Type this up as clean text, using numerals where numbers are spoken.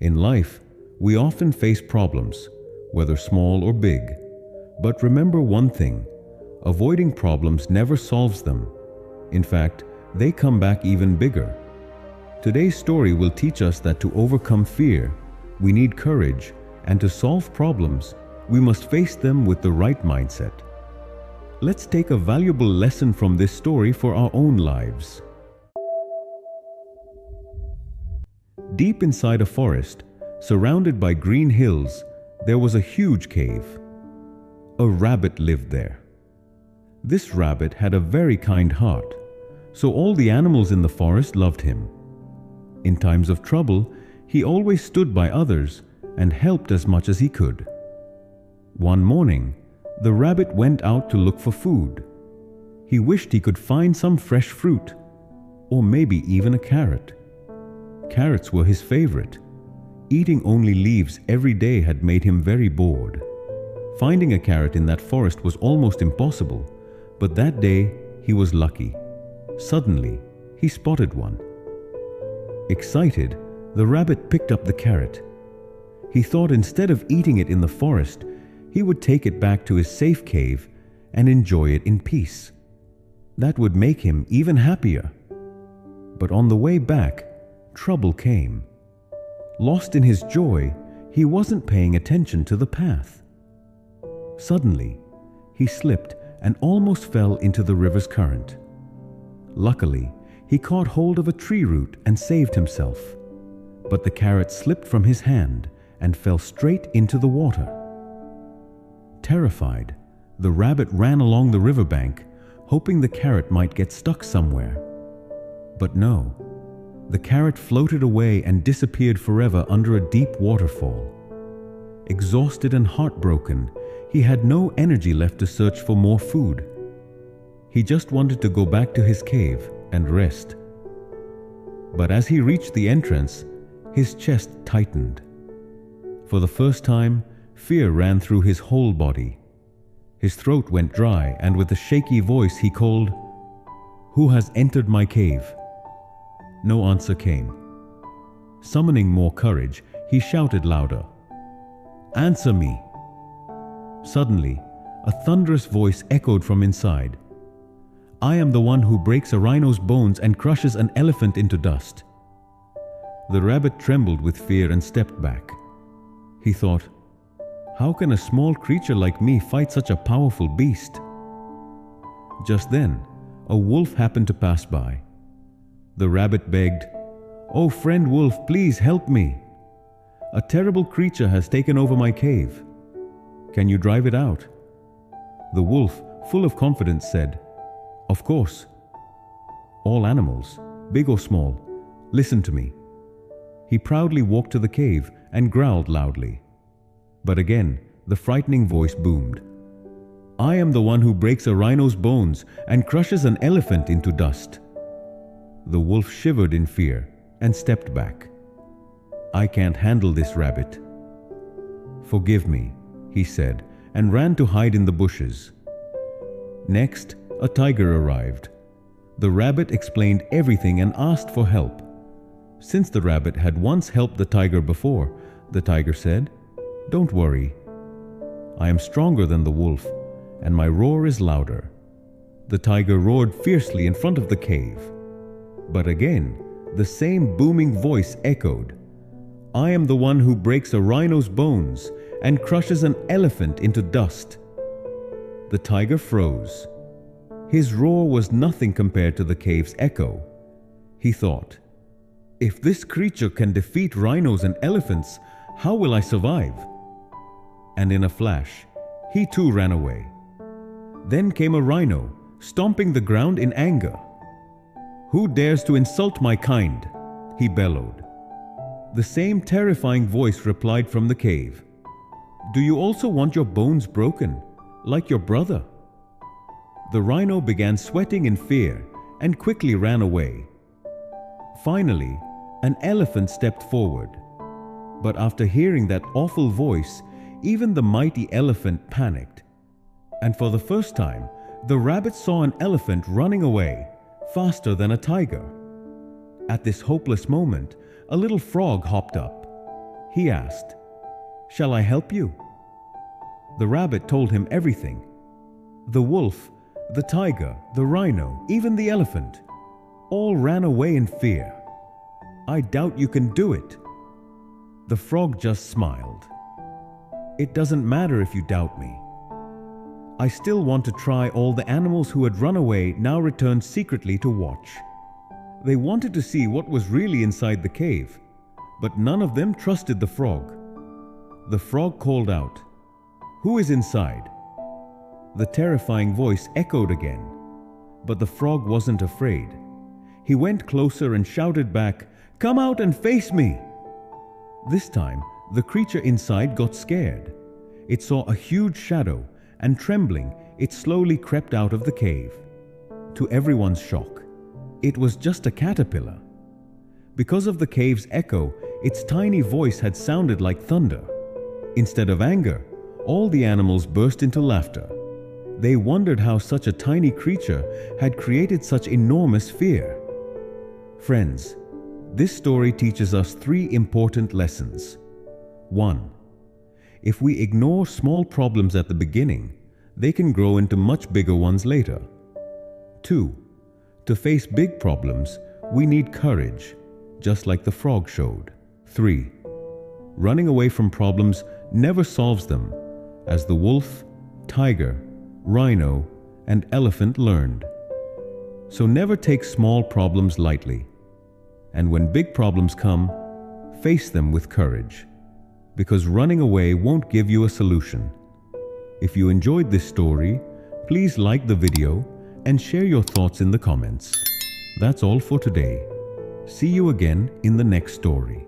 In life, we often face problems, whether small or big. But remember one thing, avoiding problems never solves them. In fact, they come back even bigger. Today's story will teach us that to overcome fear, we need courage, and to solve problems, we must face them with the right mindset. Let's take a valuable lesson from this story for our own lives. Deep inside a forest, surrounded by green hills, there was a huge cave. A rabbit lived there. This rabbit had a very kind heart, so all the animals in the forest loved him. In times of trouble, he always stood by others and helped as much as he could. One morning, the rabbit went out to look for food. He wished he could find some fresh fruit, or maybe even a carrot. Carrots were his favorite. Eating only leaves every day had made him very bored. Finding a carrot in that forest was almost impossible, but that day he was lucky. Suddenly, he spotted one. Excited, the rabbit picked up the carrot. He thought instead of eating it in the forest, he would take it back to his safe cave and enjoy it in peace. That would make him even happier. But on the way back, trouble came. Lost in his joy, he wasn't paying attention to the path. Suddenly, he slipped and almost fell into the river's current. Luckily, he caught hold of a tree root and saved himself. But the carrot slipped from his hand and fell straight into the water. Terrified, the rabbit ran along the riverbank, hoping the carrot might get stuck somewhere. But no, the carrot floated away and disappeared forever under a deep waterfall. Exhausted and heartbroken, he had no energy left to search for more food. He just wanted to go back to his cave and rest. But as he reached the entrance, his chest tightened. For the first time, fear ran through his whole body. His throat went dry, and with a shaky voice he called, "Who has entered my cave?" No answer came. Summoning more courage, he shouted louder, "Answer me!" Suddenly, a thunderous voice echoed from inside. "I am the one who breaks a rhino's bones and crushes an elephant into dust." The rabbit trembled with fear and stepped back. He thought, "How can a small creature like me fight such a powerful beast?" Just then, a wolf happened to pass by. The rabbit begged, "Oh, friend wolf, please help me. A terrible creature has taken over my cave. Can you drive it out?" The wolf, full of confidence, said, "Of course. All animals, big or small, listen to me." He proudly walked to the cave and growled loudly. But again, the frightening voice boomed, "I am the one who breaks a rhino's bones and crushes an elephant into dust." The wolf shivered in fear and stepped back. "I can't handle this rabbit." "Forgive me," he said, and ran to hide in the bushes. Next, a tiger arrived. The rabbit explained everything and asked for help. Since the rabbit had once helped the tiger before, the tiger said, "Don't worry. I am stronger than the wolf, and my roar is louder." The tiger roared fiercely in front of the cave. But again, the same booming voice echoed, "I am the one who breaks a rhino's bones and crushes an elephant into dust." The tiger froze. His roar was nothing compared to the cave's echo. He thought, "If this creature can defeat rhinos and elephants, how will I survive?" And in a flash, he too ran away. Then came a rhino, stomping the ground in anger. "Who dares to insult my kind?" he bellowed. The same terrifying voice replied from the cave, "Do you also want your bones broken, like your brother?" The rhino began sweating in fear and quickly ran away. Finally, an elephant stepped forward. But after hearing that awful voice, even the mighty elephant panicked. And for the first time, the rabbit saw an elephant running away, faster than a tiger. At this hopeless moment, a little frog hopped up. He asked, "Shall I help you?" The rabbit told him everything. The wolf, the tiger, the rhino, even the elephant, all ran away in fear. "I doubt you can do it." The frog just smiled. "It doesn't matter if you doubt me. I still want to try." All the animals who had run away now returned secretly to watch. They wanted to see what was really inside the cave, but none of them trusted the frog. The frog called out, "Who is inside?" The terrifying voice echoed again, but the frog wasn't afraid. He went closer and shouted back, "Come out and face me!" This time, the creature inside got scared. It saw a huge shadow, and trembling, it slowly crept out of the cave. To everyone's shock, it was just a caterpillar. Because of the cave's echo, its tiny voice had sounded like thunder. Instead of anger, all the animals burst into laughter. They wondered how such a tiny creature had created such enormous fear. Friends, this story teaches us 3 important lessons. 1. If we ignore small problems at the beginning, they can grow into much bigger ones later. 2. To face big problems, we need courage, just like the frog showed. 3. Running away from problems never solves them, as the wolf, tiger, rhino, and elephant learned. So never take small problems lightly. And when big problems come, face them with courage, because running away won't give you a solution. If you enjoyed this story, please like the video and share your thoughts in the comments. That's all for today. See you again in the next story.